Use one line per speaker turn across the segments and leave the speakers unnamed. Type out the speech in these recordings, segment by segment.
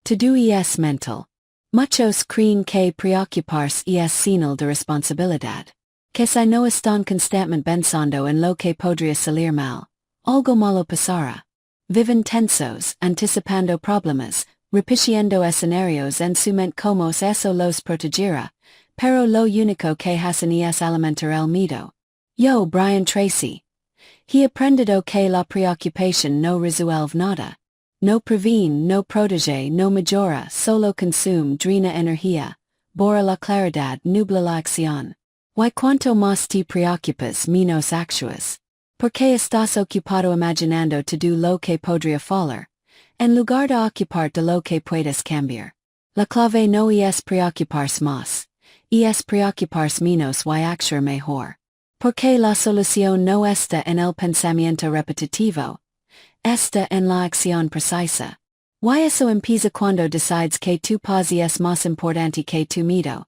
To do es mental. Muchos creen que preocuparse es señal de responsabilidad. Que si no están constantemente pensando en lo que podría salir mal, algo malo pasará. Viven tensos, anticipando problemas, repitiendo escenarios en su mente como eso los protegerá, pero lo único que hacen es alimentar el miedo. Yo, Brian Tracy. He aprendido que la preocupación no resuelve nada. No previene, no protege, no mejora, solo consume, drena energía, borra la claridad, nubla la acción. Y cuanto más te preocupas, menos actúas. Porque estás ocupado imaginando todo lo que podría fallar, en lugar de ocuparte de lo que puedes cambiar. La clave no es preocuparse más, es preocuparse menos y actuar mejor. Porque la solución no está en el pensamiento repetitivo, está en la acción precisa. Y eso empieza cuando decides que tu paz es más importante que tu miedo.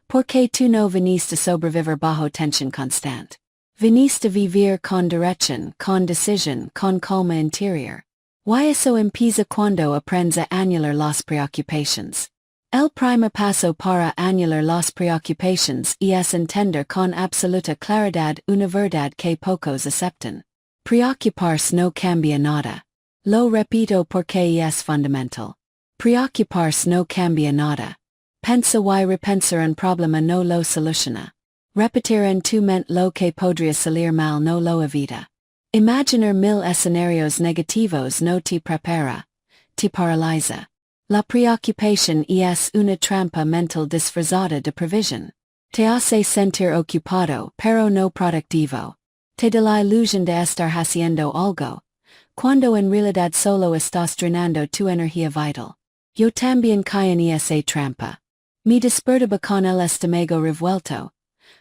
Porque tú no viniste de sobrevivir bajo tensión constante. Viniste de vivir con dirección, con decisión, con calma interior. Y eso empieza cuando aprendes a anular las preocupaciones. El primer paso para anular las preocupaciones es entender con absoluta claridad una verdad que pocos aceptan. Preocuparse no cambia nada. Lo repito porque es fundamental. Preocuparse no cambia nada. Pensa y repensar un problema no lo soluciona. Repetir en tu mente lo que podría salir mal no lo evita. Imaginar mil escenarios negativos no te prepara, te paraliza. La preocupación es una trampa mental disfrazada de previsión. Te hace sentir ocupado pero no productivo. Te da la ilusión de estar haciendo algo, cuando en realidad solo estás drenando tu energía vital. Yo también caí en esa trampa. Me despertaba con el estómago revuelto,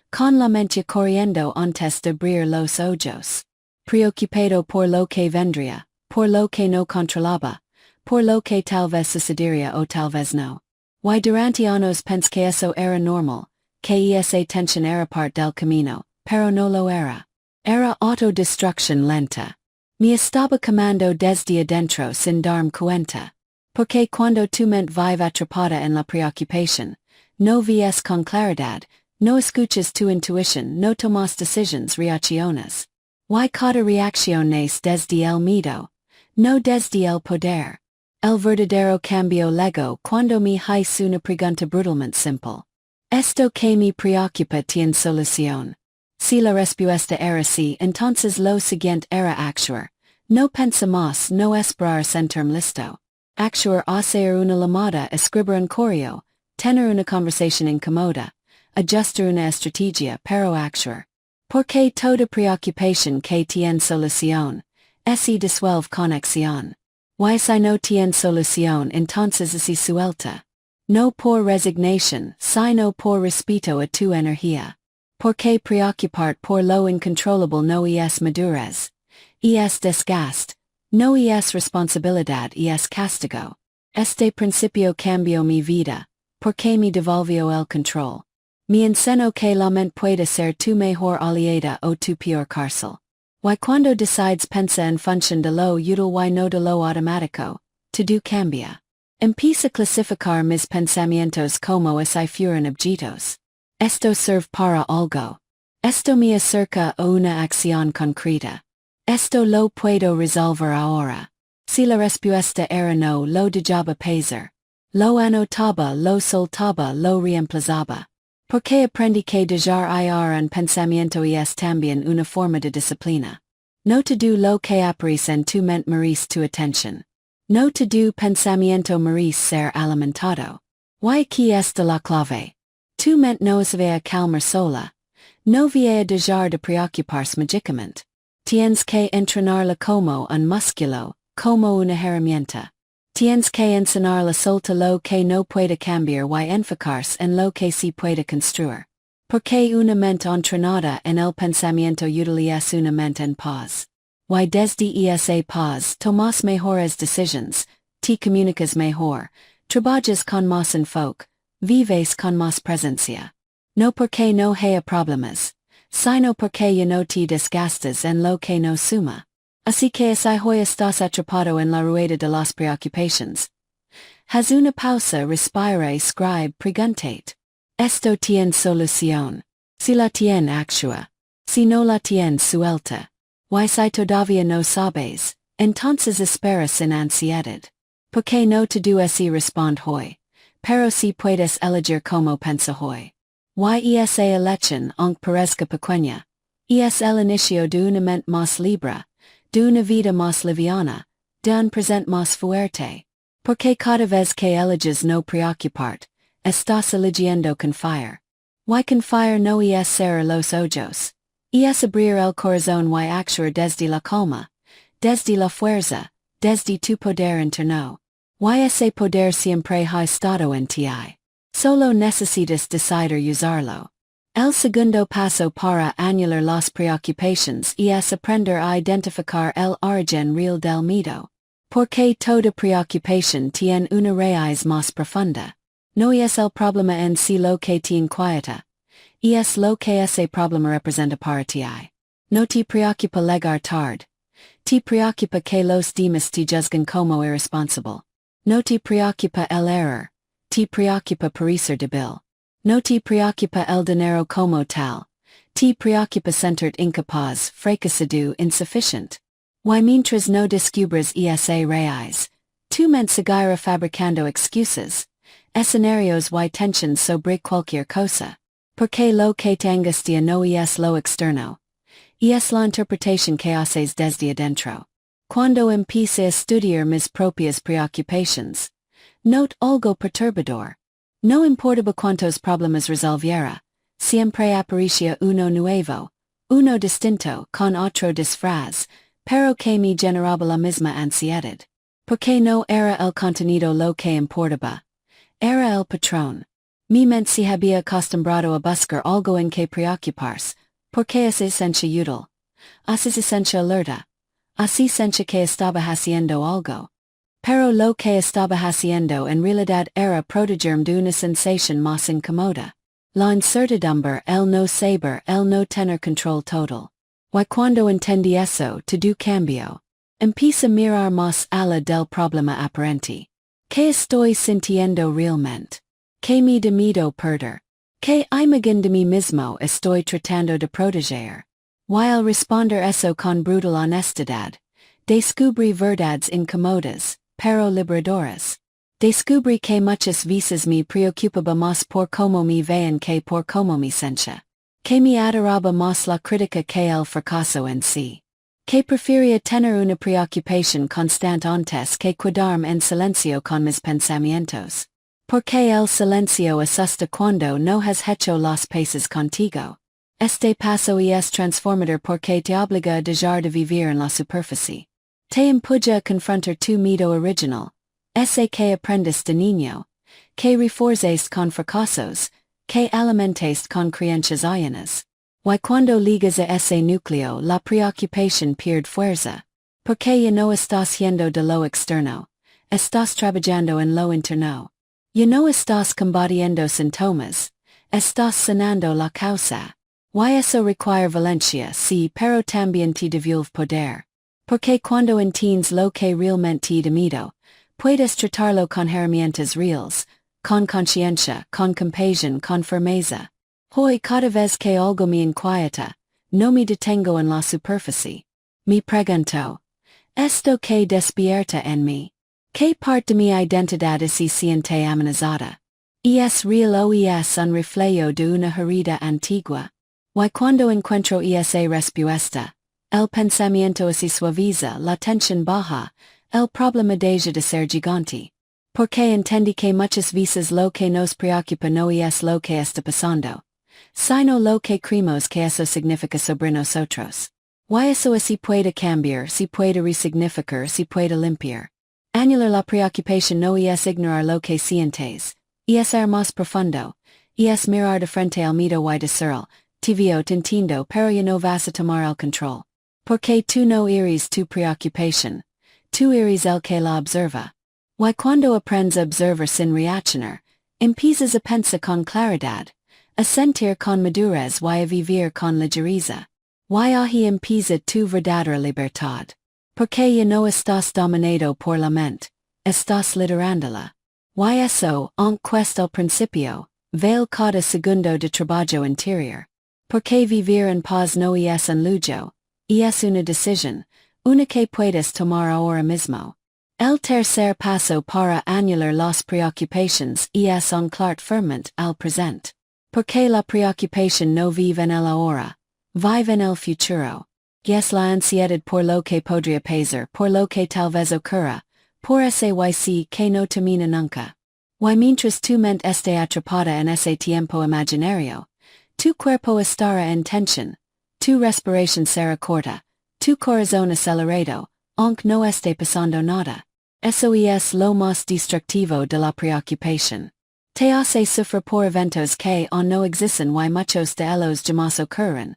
con la mente corriendo antes de abrir los ojos. Preocupado por lo que vendría, por lo que no controlaba, por lo que tal vez sucedería o tal vez no. Y durante años pensé que eso era normal, que esa tensión era parte del camino, pero no lo era. Era autodestrucción lenta. Me estaba quemando desde adentro sin darme cuenta. Porque cuando tu mente vive atrapada en la preocupación, no ves con claridad, no escuchas tu intuición, no tomas decisiones, reacciones. Y cada reacción es desde el miedo, no desde el poder. El verdadero cambio llegó cuando me hice una pregunta brutalmente simple. Esto que me preocupa tiene solución. Si la respuesta era sí, entonces lo siguiente era actuar. No pensar más, no esperar sentirme listo. Actuar, hacer una llamada, escribir un correo, tener una conversación incómoda, ajustar una estrategia, pero actuar. Porque toda preocupación que tiene solución, se disuelve con acción. Y si no tiene solución, entonces se suelta. No por resignación, sino por respeto a tu energía. Porque preocuparte por lo incontrolable no es madurez. Es desgaste. No es responsabilidad, es castigo. Este principio cambió mi vida, porque me devolvió el control. Me enseñó que la mente puede ser tu mejor aliada o tu peor cárcel. Y cuando decides pensar en función de lo útil y no de lo automático, todo cambia. Empieza a clasificar mis pensamientos como si fueran objetos. Esto sirve para algo. Esto me acerca a una acción concreta. Esto lo puedo resolver ahora. Si la respuesta era no, lo dejaba pasar. Lo anotaba, lo soltaba, lo reemplazaba. Porque aprendí que dejar ir un pensamiento es también una forma de disciplina. No todo lo que aparece en tu mente merece tu atención. No todo pensamiento merece ser alimentado. Y aquí está la clave. Tu mente no se va a calmar sola. No va a dejar de preocuparse mágicamente. Tienes que entrenarla como un músculo, como una herramienta. Tienes que enseñarla solta lo que no puede cambiar y enfocarse en lo que sí puede construir. Porque una mente entrenada en el pensamiento útil es una mente en paz. Y desde esa paz tomas mejores decisiones, te comunicas mejor, trabajas con más enfoque, vives con más presencia. No porque no haya problemas, sino porque ya no te desgastas en lo que no suma. Así que si hoy estás atrapado en la rueda de las preocupaciones, Has una pausa respire scribe preguntate. Esto tiene solución. Si la tiene actua. Si no la tiene suelta. Y si todavía no sabes, entonces espera sin ansiedad. Porque no te dues y respond hoy. Pero si puedes elegir como pensa hoy. Y esa elección aunque parezca pequeña. Es el inicio de una mente más libre, de una vida más liviana, de un presente más fuerte. Porque cada vez que eliges no preocuparte, estás eligiendo confiar. Y confiar no es cerrar los ojos. Es abrir el corazón y actuar desde la calma, desde la fuerza, desde tu poder interno. Y ese poder siempre ha estado en ti. Solo necesitas decidir usarlo. El segundo paso para anular las preocupaciones es aprender a identificar el origen real del miedo. Porque toda preocupación tiene una raíz más profunda. No es el problema en sí lo que te inquieta. Es lo que ese problema representa para ti. No te preocupa llegar tarde. Te preocupa que los demás te juzguen como irresponsable. No te preocupa el error. Te preocupa parecer débil. No te preocupa el dinero como tal. Te preocupa sentirte incapaz, fracasado, insufficient. Y mientras no descubras esa raíz, tu mente seguirá fabricando excusas, escenarios y tensions sobre cualquier cosa. Porque lo que te angustia no es lo externo. Es la interpretación que haces desde adentro. Cuando empecé a estudiar mis propias preocupaciones, note algo perturbador. No importaba cuántos problemas resolviera, siempre aparecía uno nuevo, uno distinto, con otro disfraz, pero que me generaba la misma ansiedad. Porque no era el contenido lo que importaba. Era el patrón. Mi mente se había acostumbrado a buscar algo en que preocuparse, porque es esencia útil. Es esencia alerta. Así sencha que estaba haciendo algo. Pero lo que estaba haciendo en realidad era protegerme de una sensación más incómoda. La incertidumbre, el no saber, el no tener control total. Y cuando entendí eso, todo cambió. Empecé a mirar más allá del problema aparente. ¿Qué estoy sintiendo realmente? ¿Qué me da miedo perder? ¿Qué imagen de mí mismo estoy tratando de proteger? Y al responder eso con brutal honestidad, descubrí verdades incómodas, pero liberadoras. Descubrí que muchas veces me preocupaba más por cómo me veían que por cómo me sentía. Que me aterraba más la crítica que el fracaso en sí. Que prefería tener una preocupación constante antes que quedarme en silencio con mis pensamientos. Porque el silencio asusta cuando no has hecho las paces contigo. Este paso es transformador porque te obliga a dejar de vivir en la superficie. Te empuja a confrontar tu miedo original, ese que aprendes de niño, que reforces con fracasos, que alimentes con creencias ajenas. Y cuando ligas a ese núcleo la preocupación pierde fuerza. Porque ya no estás yendo de lo externo, estás trabajando en lo interno. Ya no estás combatiendo síntomas, estás sanando la causa. Y eso requiere valencia sí pero también te devuelve poder. Porque cuando entiendes lo que realmente te da miedo, puedes tratarlo con herramientas reales, con conciencia, con compasión, con firmeza. Hoy cada vez que algo me inquieta, no me detengo en la superficie. Me pregunto, ¿esto que despierta en mí? ¿Qué parte de mi identidad se siente amenazada? ¿Es real o es un reflejo de una herida antigua? Y cuando encuentro esa respuesta, el pensamiento se suaviza, la tensión baja, el problema deja de ser gigante. Porque entendí que muchas veces lo que nos preocupa no es lo que está pasando, sino lo que creemos que eso significa sobre nosotros. Y eso se puede cambiar, se puede resignificar, se puede limpiar. Anular la preocupación no es ignorar lo que sientes, es ser más profundo, es mirar de frente al miedo y decirlo, te veo te entiendo pero ya no vas a tomar el control. Porque tú no eres tu preocupación, tú eres el que la observa. Y cuando aprendes a observar sin reaccionar, empiezas a pensar con claridad, a sentir con madurez y a vivir con ligereza. Y ahí empieza tu verdadera libertad. Porque ya no estás dominado por la mente, estás liderándola. Y eso, aunque questo el principio, vale cada segundo de trabajo interior. Porque vivir en paz no es un lujo, es una decisión, una que puedes tomar ahora mismo. El tercer paso para anular las preocupaciones es anclar firmemente al presente. Porque la preocupación no vive en el ahora, vive en el futuro. Es la ansiedad por lo que podría pasar, por lo que tal vez ocurra, por ese que no termina nunca. Y mientras tu mente esté atrapada en ese tiempo imaginario, tu cuerpo estará en tensión, tu respiración será corta, tu corazón acelerado, aunque no esté pasando nada. Eso es lo más destructivo de la preocupación. Te hace sufrir por eventos que aún no existen y muchos de ellos jamás ocurren.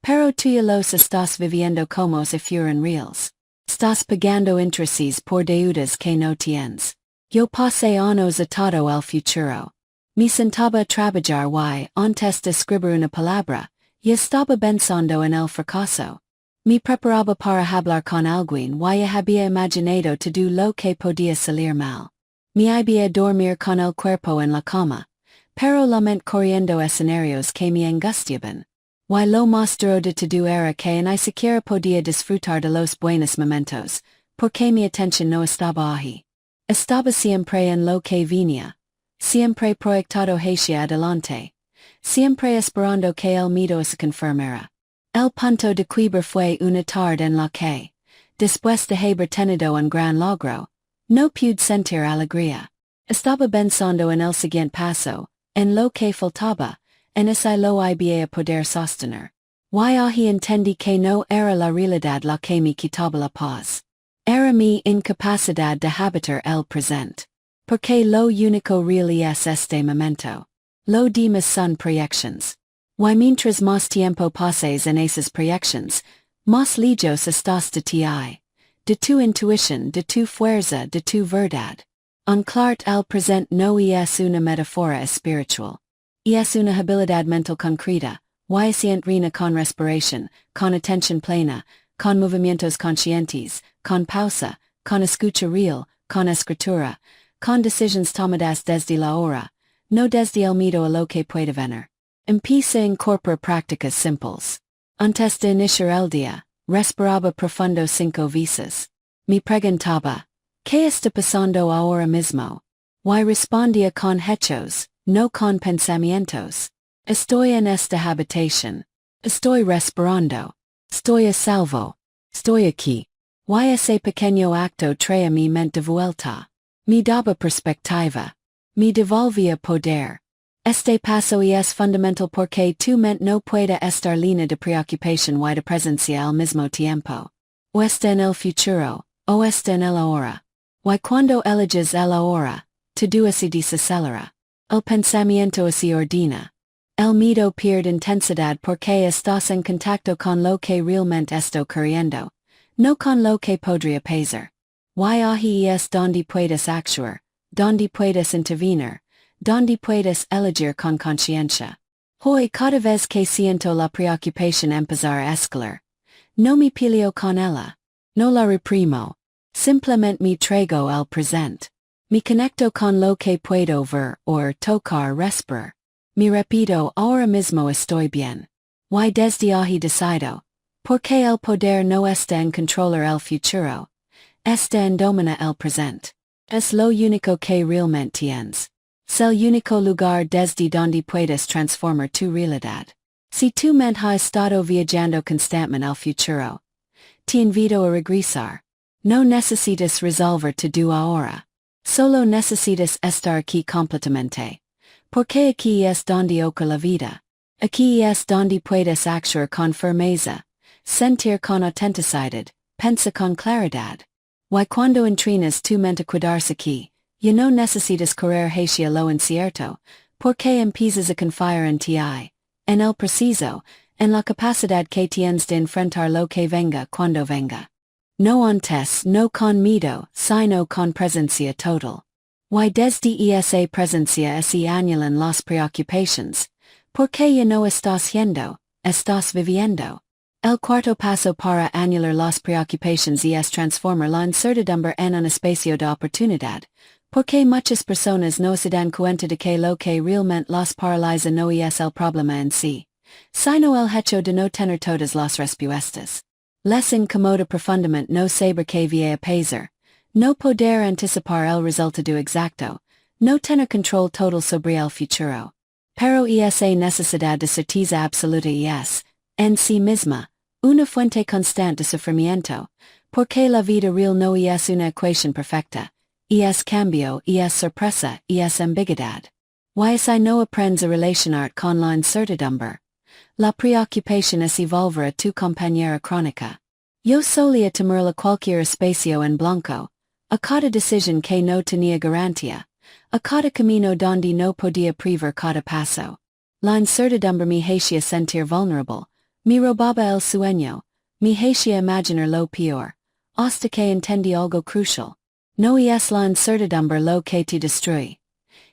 Pero tú ya los estás viviendo como si fueran reales. Estás pagando intereses por deudas que no tienes. Yo pasé años atado al futuro. Me sentaba a trabajar y, antes de escribir una palabra, ya estaba pensando en el fracaso. Me preparaba para hablar con alguien y había imaginado todo lo que podía salir mal. Me iba a dormir con el cuerpo en la cama, pero la mente corriendo escenarios que me angustiaban. Y lo más duro de todo era que ni siquiera podía disfrutar de los buenos momentos, porque mi atención no estaba ahí. Estaba siempre en lo que venía, siempre proyectado hacia adelante, siempre esperando que el miedo se confirmara. El punto de quiebre fue una tarde en la que, después de haber tenido un gran logro, no pude sentir alegría. Estaba pensando en el siguiente paso, en lo que faltaba, en ese lo iba a poder sostener. Y ahí entendí que no era la realidad la que me quitaba la paz. Era mi incapacidad de habitar el presente. Porque lo único real es este momento. Lo demás son proyections. Y mientras más tiempo pases en esas proyections, más lejos estás de ti, de tu intuición, de tu fuerza, de tu verdad. Anclarte el presente no es una metáfora espiritual. Es una habilidad mental concreta, y se entrena con respiración, con atención plena, con movimientos conscientes, con pausa, con escucha real, con escritura, con decisiones tomadas desde la hora, no desde el miedo a lo que puede venir. Empieza a incorporar prácticas simples. Antes de iniciar el día, respiraba profundo 5 veces. Me preguntaba, ¿qué está pasando ahora mismo? Y respondía con hechos, no con pensamientos. Estoy en esta habitación. Estoy respirando. Estoy a salvo. Estoy aquí. Y ese pequeño acto traía mi mente de vuelta. Me daba perspectiva. Me devolvía poder. Este paso es fundamental porque tu mente no puede estar llena de preocupación y de presencia al mismo tiempo. O está en el futuro, o está en el ahora. Y cuando eliges el ahora, todo se desacelera. El pensamiento se ordena. El miedo pierde intensidad porque estás en contacto con lo que realmente está ocurriendo, no con lo que podría pasar. Y ahí es donde puedes actuar, donde puedes intervenir, donde puedes elegir con conciencia. Hoy cada vez que siento la preocupación empezar a escalar, no me peleo con ella, no la reprimo, simplemente me traigo al presente. Me conecto con lo que puedo ver o tocar, respirar. Me repito, ahora mismo estoy bien. Y desde ahí decido, porque el poder no está en controlar el futuro, está en dominar el presente. Es lo único que realmente tienes. Es el único lugar desde donde puedes transformar tu realidad. Si tu mente ha estado viajando constantemente al futuro, te invito a regresar. No necesitas resolver todo ahora. Solo necesitas estar aquí completamente. Porque aquí es donde ocurre la vida. Aquí es donde puedes actuar con firmeza, sentir con autenticidad, pensar con claridad. Y cuando entrenas tu mente a cuidarse aquí, ya no necesitas correr hacia lo incierto, porque empiezas a confiar en ti, en el preciso, en la capacidad que tienes de enfrentar lo que venga cuando venga. No antes, no con miedo, sino con presencia total. Y desde esa presencia se anulan las preocupaciones, porque ya no estás yendo, estás viviendo. El cuarto paso para anular las preocupaciones es transformar la incertidumbre en un espacio de oportunidad, Porque muchas personas no se dan cuenta de que lo que realmente los paraliza no es el problema en sí, sino el hecho de no tener todas las respuestas. Les incomoda profundamente no saber qué va a pasar, no poder anticipar el resultado exacto, no tener control total sobre el futuro. Pero esa necesidad de certeza absoluta es, en sí misma, una fuente constante de sufrimiento, porque la vida real no es una ecuación perfecta, es cambio, es sorpresa, es ambiguidad. Si no aprendes a relacionar con la incertidumbre, la preocupación es volver a tu compañera crónica. Yo solía temerla cualquier espacio en blanco, a cada decisión que no tenía garantía, a cada camino donde no podía prever cada paso. La incertidumbre me hacía sentir vulnerable, me robaba el sueño, me hacía imaginar lo peor, hasta que entendí algo crucial. No es la incertidumbre lo que te destruye.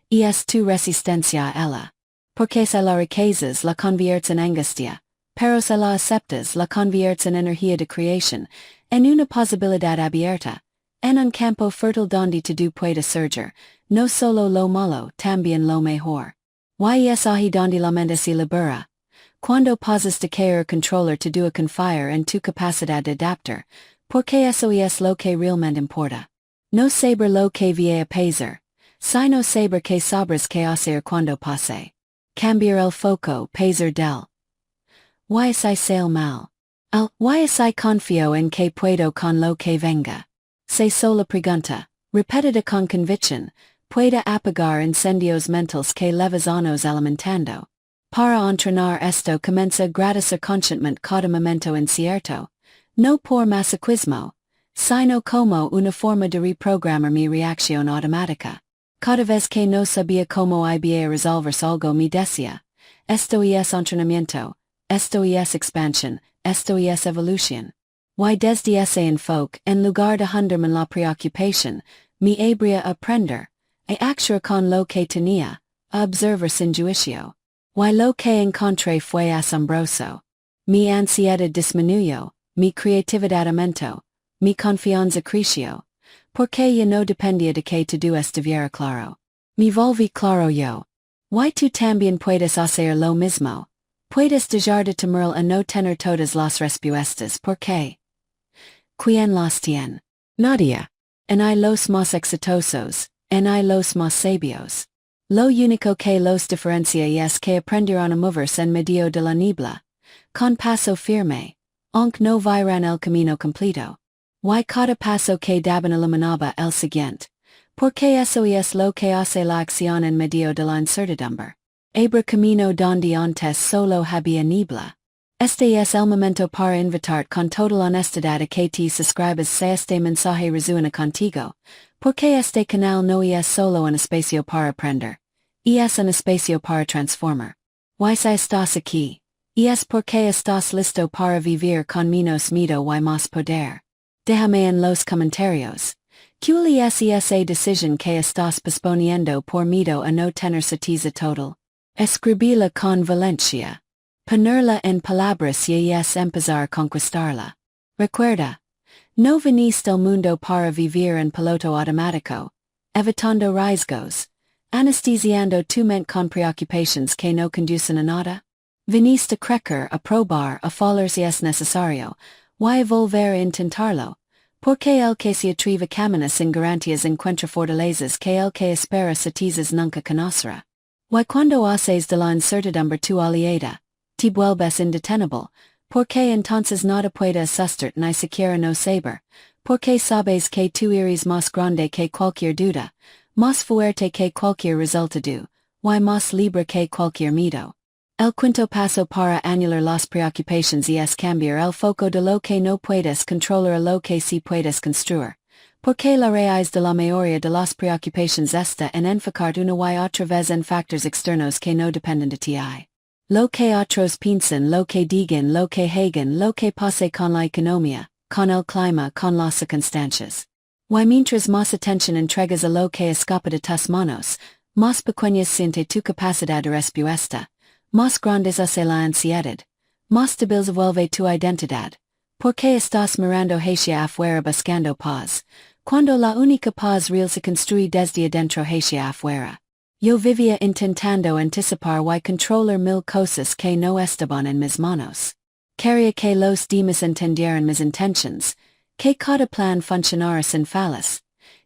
Es tu resistencia a ella. Porque si la riquezas la conviertes en angustia, pero si la aceptas la conviertes en energía de creación, en una posibilidad abierta, en un campo fértil donde tu puedes surgir, no solo lo malo, también lo mejor. Es ahí donde la mente se libera. Cuando pasas de querer controlar tu confiar en tu capacidad de adaptar, porque eso es lo que realmente importa. No saber lo que va a pasar, sino saber que sabres que hacer cuando pase. Cambiar el foco, pasar del. Si sale mal. Si confío en que puedo con lo que venga. Se sola pregunta, repetida con convicción, puede apagar incendios mentales que llevas años alimentando. Para entrenar esto comienza gratis conscientemente cada momento incierto, no por masoquismo, sino como una forma de reprogramar mi reacción automática. Cada vez que no sabía cómo iba a resolver algo me decía, esto es entrenamiento, esto es expansión, esto es evolución. Desde ese enfoque, en lugar de hundirme en la preocupación, me abría a aprender, a actuar con lo que tenía, a observar sin juicio. Lo que encontré fue asombroso. Mi ansiedad disminuyó, mi creatividad aumentó, mi confianza creció, porque ya no dependía de que todo estuviera claro. Me volví claro yo. Tú también puedes hacer lo mismo. Puedes dejar de temer a no tener todas las respuestas porque. ¿Quién las tiene? Nadie. En hay los más exitosos, en hay los más sabios. Lo único que los diferencia es que aprendieron a moverse en medio de la niebla, con paso firme, aunque no vieran el camino completo. Cada paso que daban iluminaba el siguiente, porque eso es lo que hace la acción en medio de la incertidumbre. Abra camino donde antes solo había niebla. Este es el momento para invitarte con total honestidad a que te suscribas a este mensaje resuena contigo, porque este canal no es solo un espacio para aprender, es un espacio para transformar. Si estás aquí, es porque estás listo para vivir con menos miedo y más poder. Déjame en los comentarios. ¿Cuál es esa decisión que estás posponiendo por miedo a no tener certeza total? Escribila con valencia. Ponerla en palabras y es empezar a conquistarla. Recuerda. No viniste al mundo para vivir en piloto automático, evitando riesgos, anestesiando tu mente con preocupaciones que no conducen a nada. Viniste a crecer, a probar, a fallar si es necesario, y a volver a intentarlo, porque el que se atreve camina sin garantías encuentra fortalezas que el que espera certezas nunca conocerá. Cuando haces de la incertidumbre tu aliada, te vuelves indetenible, porque entonces nada puede asustarte ni siquiera no saber, porque sabes que tú eres más grande que cualquier duda, más fuerte que cualquier resultado, y más libre que cualquier miedo. El quinto paso para anular las preocupaciones es cambiar el foco de lo que no puedes controlar a lo que sí puedes construir, porque la raíz de la mayoría de las preocupaciones está en enfocar una y otra vez en factores externos que no dependen de ti. Lo que otros piensan, lo que digan, lo que hagan, lo que pase con la economía, con el clima, con las circunstancias. Mientras más atención entregas a lo que escapa de tus manos, más pequeñas siente tu capacidad de respuesta, más grandes hace la ansiedad, más débil se vuelve tu identidad, porque estás mirando hacia afuera buscando paz, Cuando la única paz real se construye desde adentro hacia afuera. Yo vivía intentando anticipar y controlar mil cosas que no estaban en mis manos. Quería que los demás entendieran mis intentions, que cada plan funcionara sin fallas,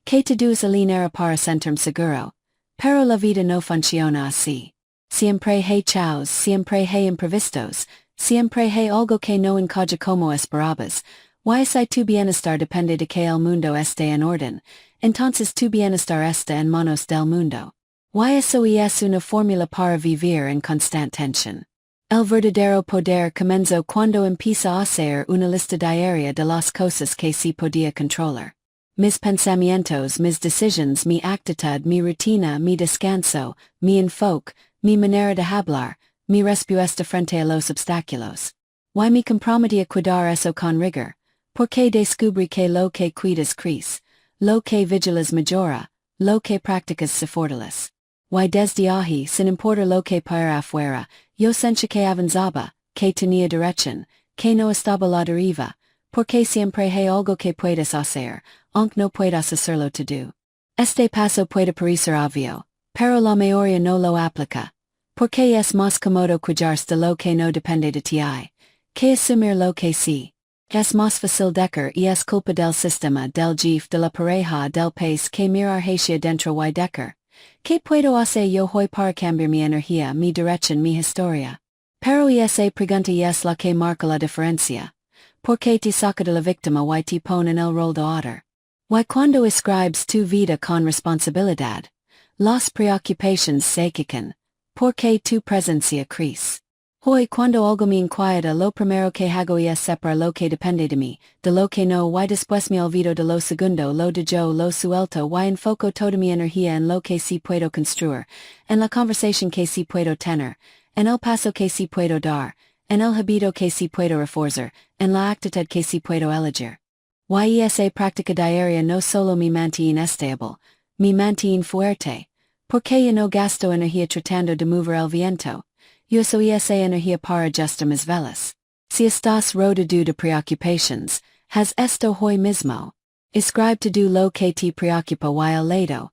que todos alineara para sentirme seguro, pero la vida no funciona así. Siempre hay chaos, siempre hay imprevistos, siempre hay algo que no encaja como esperabas. Y si tu bienestar depende de que el mundo esté en orden, entonces tu bienestar está en manos del mundo. Y eso es una fórmula para vivir en constante tensión. El verdadero poder comenzó cuando empieza a hacer una lista diaria de las cosas que se podía controlar. Mis pensamientos, mis decisiones, mi actitud, mi rutina, mi descanso, mi enfoque, mi manera de hablar, mi respuesta frente a los obstáculos. Y me comprometí a cuidar eso con rigor, porque descubrí que lo que cuidas crece, lo que vigilas mejora, lo que practicas se fortalece. Y desde ahí, sin importar lo que para afuera, yo sentía que avanzaba, que tenía dirección, que no estaba la deriva, porque siempre hay algo que puedes hacer, aunque no puedas hacerlo todo. Este paso puede parecer obvio, pero la mayoría no lo aplica, porque es más cómodo cuidarse de lo que no depende de ti, que asumir lo que sí. Es más fácil decir y es culpa del sistema, del jefe, de la pareja, del país que mirar hacia dentro y decir. ¿Qué puedo hacer yo hoy para cambiar mi energía, mi dirección, mi historia? Pero esa pregunta es la que marca la diferencia. ¿Por qué te saca de la víctima y te pone en el rol de otro? Y cuando escribes tu vida con responsabilidad, las preocupaciones se quitan, porque tu presencia crece. Hoy cuando algo me inquieta lo primero que hago es separar lo que depende de mí, de lo que no y después me olvido de lo segundo lo de yo lo suelto y enfoco toda mi energía en lo que sí puedo construir, en la conversación que sí puedo tener, en el paso que sí puedo dar, en el hábito que sí puedo reforzar, en la actitud que sí puedo elegir. Y esa práctica diaria no solo me mantiene estable, me mantiene fuerte, porque yo no gasto energía tratando de mover el viento. Yo soy esa energía para ajustar mis velas. Si estás rodeado de preocupations, haz esto hoy mismo. Escribe todo lo que te preocupa y al lado.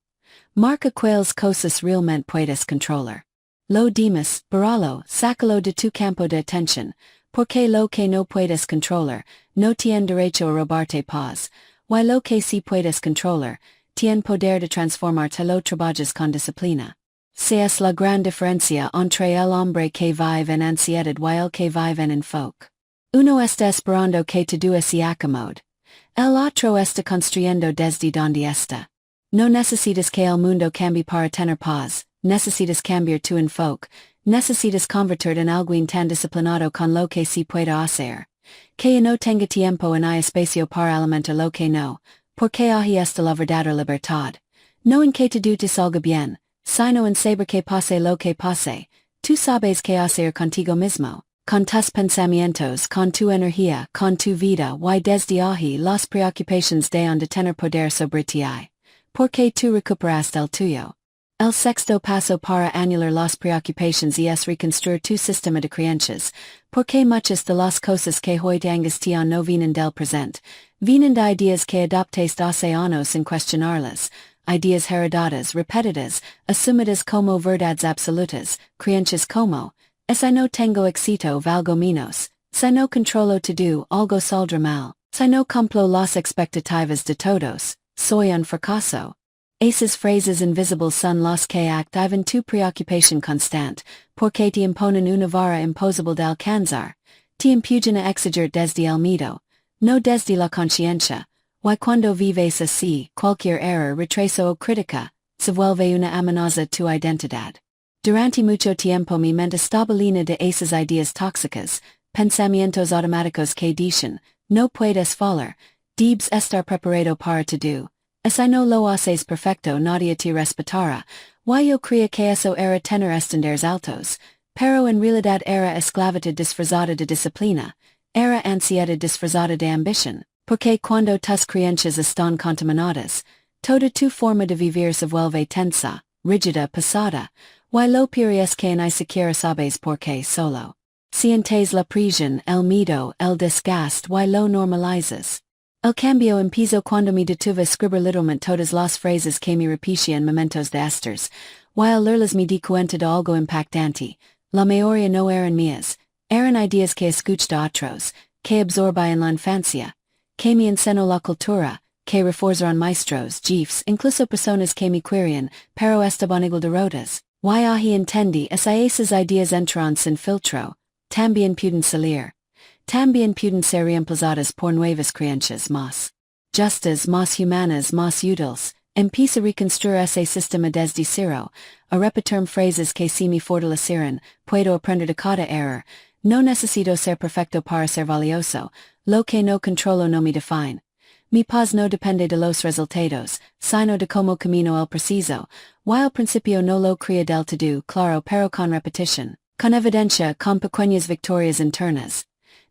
Marca cuáles cosas realmente puedes controlar. Lo demás, borralo, sácalo de tu campo de atención, porque lo que no puedes controlar, no tiene derecho a robarte paz, y lo que sí puedes controlar, tiene poder de transformarte lo trabajas con disciplina. Se es la gran diferencia entre el hombre que vive en ansiedad y el que vive en enfoque. Uno está esperando que todo se acomode. El otro está construyendo desde donde está. No necesitas que el mundo cambie para tener paz, necesitas cambiar tu enfoque, necesitas convertirte en alguien tan disciplinado con lo que se puede hacer, que no tenga tiempo ni espacio para alimentar lo que no, porque ahí está la verdadera libertad. No en que todo te salga bien, sino en saber que pase lo que pase, tú sabes qué hacer contigo mismo, con tus pensamientos, con tu energía, con tu vida y desde ahí las preocupaciones de tener poder sobre ti, porque tú recuperaste el tuyo. El sexto paso para anular las preocupaciones es reconstruir tu sistema de creencias, porque muchas de las cosas que hoy tengas no vienen del presente, vienen de ideas que adoptaste hace años sin cuestionarlas. Ideas heredadas, repetidas, asumidas como verdades absolutas, creencias como, si no tengo éxito valgo menos, si no controlo todo algo saldrá mal, si no cumplo las expectativas de todos, soy un fracaso. Esas phrases invisibles son las que activan tu preocupación constante, porque te imponen una vara imposible de alcanzar, te empujan a exigir desde el miedo, no desde la conciencia. Y cuando vives así, cualquier error, retraso o crítica, se vuelve una amenaza a tu identidad. Durante mucho tiempo mi mente estaba llena de esas ideas tóxicas, pensamientos automáticos que dicen, no puedes fallar, debes estar preparado para todo. Si no lo haces perfecto nadie te respetará, y yo creía que eso era tener estándares altos, pero en realidad era esclavitud disfrazada de disciplina, era ansiedad disfrazada de ambición. Porque cuando tus creencias están contaminadas, toda tu forma de vivir se vuelve tensa, rígida, pesada, y lo peor es que ni siquiera sabes por qué solo. Sientes la presión, el miedo, el desgaste y lo normalizas. El cambio empiezo cuando me detuve a escribir literalmente todas las frases que me repetía en momentos de estos, while leerlas me di cuenta de algo impactante. La mayoría no eran mías, eran ideas que escuché de otros, que absorbí en la infancia, que me enseñó la cultura, que reforzaron maestros, jefes, incluso personas que me querían, pero estaban igual de rotas. Y ahí entendí esas ideas entraron sin filtro, también pueden salir. También pueden ser reemplazadas por nuevas creencias más justas, más humanas, más útiles. Empiezo a reconstruir ese sistema desde cero, a repetirme frases que si me fortalecieran, puedo aprender de cada error. No necesito ser perfecto para ser valioso, lo que no controlo no me define. Mi paz no depende de los resultados, sino de cómo camino el preciso, while principio no lo crea del todo claro pero con repetición, con evidencia, con pequeñas victorias internas.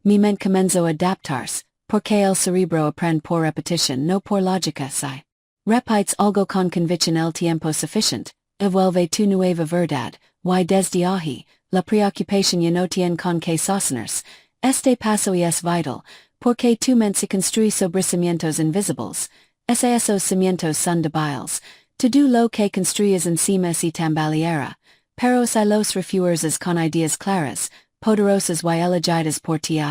Mi mente comenzó a adaptarse, porque el cerebro aprende por repetición no por lógica si. Repites algo con convicción el tiempo suficiente, evuelve tu nueva verdad, y desde ahí, la preocupación ya no tiene con que sostenerse. Este paso es vital, porque tu mente se construye sobre cimientos invisibles. Esos cimientos son débiles. Todo lo que construyes encima se tambaleará, pero si los refuerzas con ideas claras, poderosas y elegidas por ti,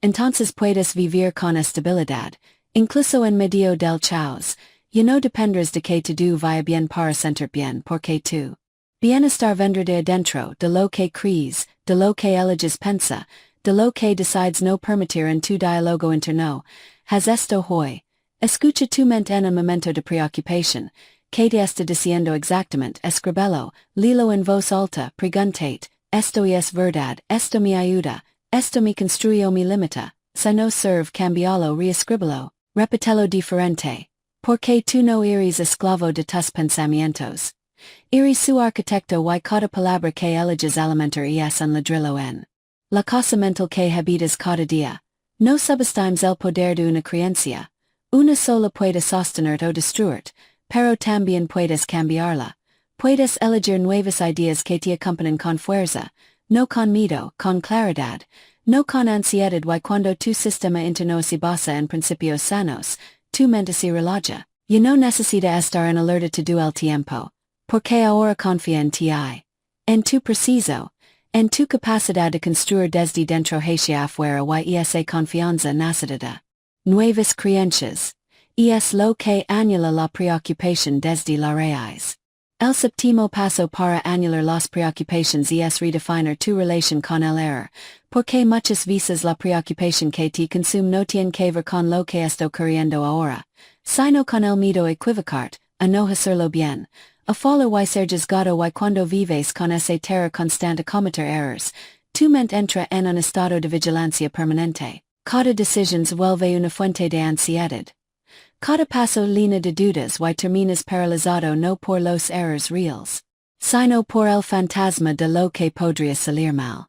entonces puedes vivir con estabilidad, incluso en medio del caos. Ya no dependerás de que todo vaya bien para sentir bien porque tu bienestar vendrá de adentro, de lo que crees, de lo que eliges pensa, de lo que decides no permitir en tu diálogo interno. Haz esto hoy. Escucha tu mente en un momento de preocupación, que te está diciendo exactamente, escríbelo, lilo en voz alta, preguntate, esto es verdad, esto me ayuda, esto me construye o me limita, si no sirve cambialo reescríbelo, repítelo diferente. Porque tú no eres esclavo de tus pensamientos. Eres su arquitecto y cada palabra que eliges alimentar es un ladrillo en la casa mental que habitas cada día. No subestimes el poder de una creencia. Una sola puede sostener o destruirte, pero también puedes cambiarla. Puedes elegir nuevas ideas que te acompañen con fuerza, no con miedo, con claridad, no con ansiedad y cuando tu sistema interno se basa en principios sanos, tu mente se relaja. Ya no necesita estar en alerta todo el tiempo, porque ahora confía en ti, en tu preciso, en tu capacidad de construir desde dentro hacia afuera y esa confianza nacida. Nuevas creencias. Es lo que anula la preocupación desde la raíz. El séptimo paso para anular las preocupaciones es redefinir tu relación con el error, porque muchas veces la preocupación que te consume no tiene que ver con lo que está ocurriendo ahora, sino con el miedo a equivocarte, a no hacerlo bien, a fallar y ser juzgado y cuando vives con ese terror constante a cometer errores, tu mente entra en un estado de vigilancia permanente. Cada decisión se vuelve una fuente de ansiedad. Cada paso llena de dudas y terminas paralizado no por los errores reales, sino por el fantasma de lo que podría salir mal.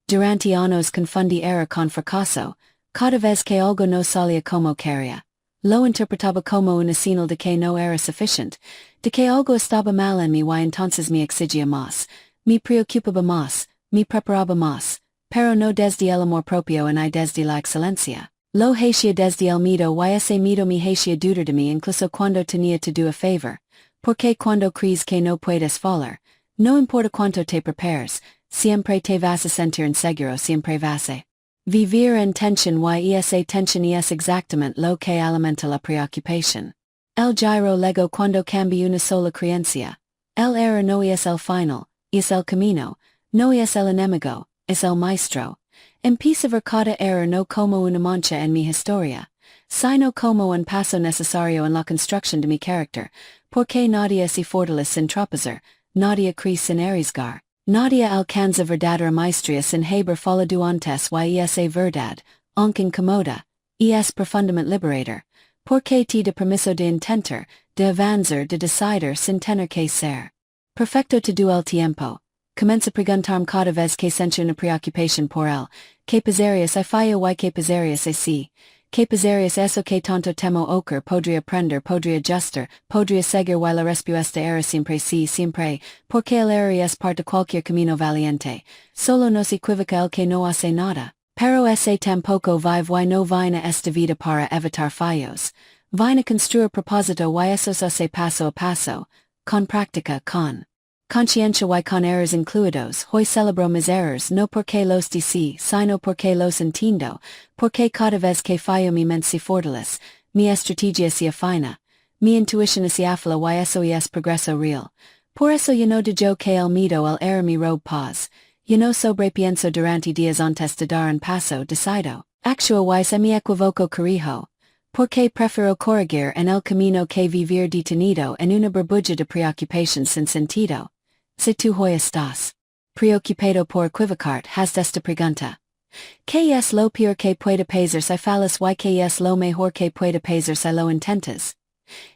Durante años confundí error con fracaso, cada vez que algo no salía como quería. Lo interpretaba como una señal de que no era suficiente, de que algo estaba mal en mí y entonces me exigía más, me preocupaba más, me preparaba más, pero no desde el amor propio ni desde la excelencia. Lo hacía desde el miedo y ese miedo me hacía dudar de mí incluso cuando tenía todo a favor, porque cuando crees que no puedes fallar, no importa cuánto te prepares, siempre te vas a sentir inseguro, siempre vas a vivir en tensión y esa tensión es exactamente lo que alimenta la preocupación. El giro lego cuando cambia una sola creencia. El error no es el final, es el camino, no es el enemigo, es el maestro. Empiezo a ver cada error no como una mancha en mi historia, sino como un paso necesario en la construcción de mi carácter, porque nadie se fortalece sin tropezar, nadie crece sin arriesgar, nadie alcanza verdadera maestría sin haber fallado antes y esa verdad, aunque incomoda, es profundamente liberador, porque te da permiso de intentar, de avanzar, de decidir sin tener que ser perfecto todo el tiempo. Comienza a preguntarme cada vez que siento una preocupación por él, ¿qué pasaría si fallo y qué pasaría si sí? ¿Qué pasaría si eso que tanto temo ocurre? Podría aprender, podría ajustar, podría seguir y la respuesta era siempre sí, siempre, porque el error es parte de cualquier camino valiente, solo nos equivoca el que no hace nada. Pero esse tampoco vive y no vina esta vida para evitar fallos, vina construir proposito y esos hace paso a paso, con práctica con consciencia y con errors incluidos, hoy celebro mis errors no porque los dice, sino porque los entiendo, porque cada vez que fallo mi mente se fortalece, mi estrategia se afina, mi intuición se afila y eso es progreso real. Por eso yo no digo que el miedo al error mi robe paz, yo no sobrepienso durante días antes de dar un paso decido, actúo y se mi equivoco corrijo, porque prefiero corregir en el camino que vivir detenido en una burbuja de preocupación sin sentido. Si tú hoy estás preocupado por equivocarte, has esta pregunta. ¿Qué es lo peor que puede pasar si fallas y qué es lo mejor que puede pasar si lo intentas?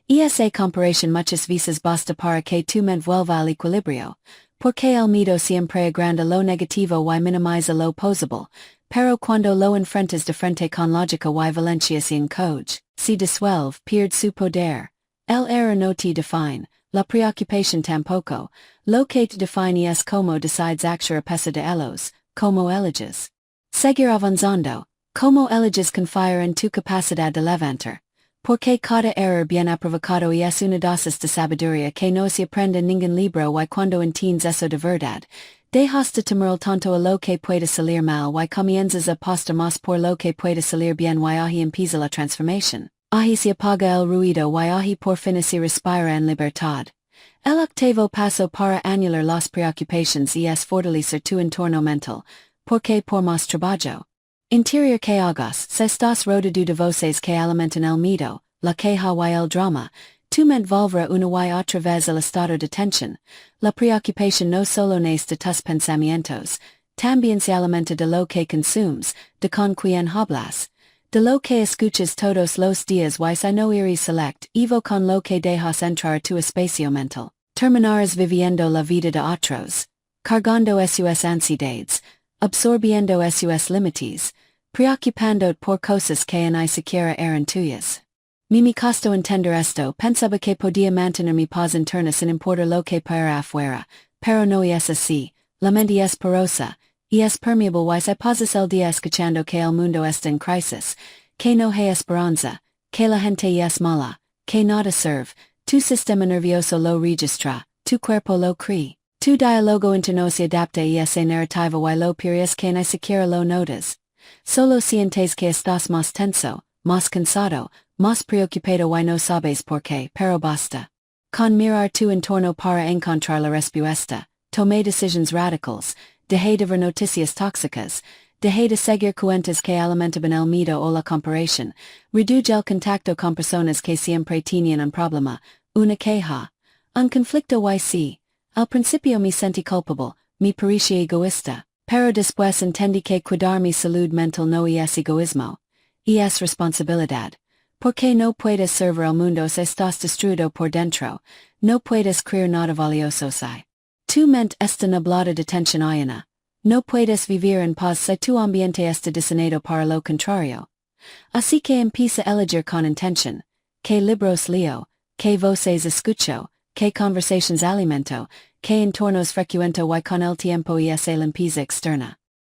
Esa comparación muchas veces basta para que tu mente vuelva al equilibrio, porque el miedo siempre agranda lo negativo y minimiza lo positivo, pero cuando lo enfrentas de frente con lógica y valencia sin coge, se disuelve, pierde su poder. El error no te define, la preocupación tampoco, lo que te define es como decides actuar a pesar de ellos, como eliges. Seguir avanzando, como eliges confiar en tu capacidad de levantar. Porque cada error bien aprovechado es una dosis de sabiduría que no se aprende en ningún libro y cuando entiendes eso de verdad, dejas de temer tanto a lo que puede salir mal y comienzas a apostar más por lo que puede salir bien y ahí empieza la transformación. Ahí se apaga el ruido y ahí por fin se respira en libertad. El octavo paso para anular las preocupaciones es fortalecer tu entorno mental, porque por más trabajo interior que hagas, se estás rodeado de voces que alimentan el miedo, la queja y el drama, tu mente volverá una y otra vez el estado de tensión. La preocupación no solo nace de tus pensamientos, también se alimenta de lo que consumes, de con quien hablas, de lo que escuchas todos los días y si no eres select, evo con lo que dejas entrar tu espacio mental. Terminarás viviendo la vida de otros, cargando sus ansiedades, absorbiendo sus límites, preocupando por cosas que ni siquiera eran tuyas. Me costó entender esto, pensaba que podía mantener mi paz interna sin importar lo que para afuera, pero no es así, la mente es porosa, y es permeable y se pasas el día escuchando que el mundo está en crisis, que no hay esperanza, que la gente es mala, que nada sirve, tu sistema nervioso lo registra, tu cuerpo lo cree. Tu diálogo interno se adapta y ese narrativo y lo peor es que ni siquiera lo notas. Solo sientes que estás más tenso, más cansado, más preocupado y no sabes por qué, pero basta. Con mirar tu entorno para encontrar la respuesta, tome decisiones radicales, deje de ver noticias tóxicas, deje de seguir cuentas que alimentan el miedo o la comparación, reduce el contacto con personas que siempre tienen un problema, una queja, un conflicto y sí. Al principio me sentí culpable, me parecía egoísta, pero después entendí que cuidar mi salud mental no es egoísmo, es responsabilidad. Porque no puedes servir al mundo si estás destruido por dentro, no puedes crear nada valioso si tu mente está nublada de tensión ayana, no puedes vivir en paz si tu ambiente está diseñado para lo contrario. Así que empieza a elegir con intención, que libros leo, que voces escucho, que conversations alimento, que entornos frecuento y con el tiempo y esa limpieza externa.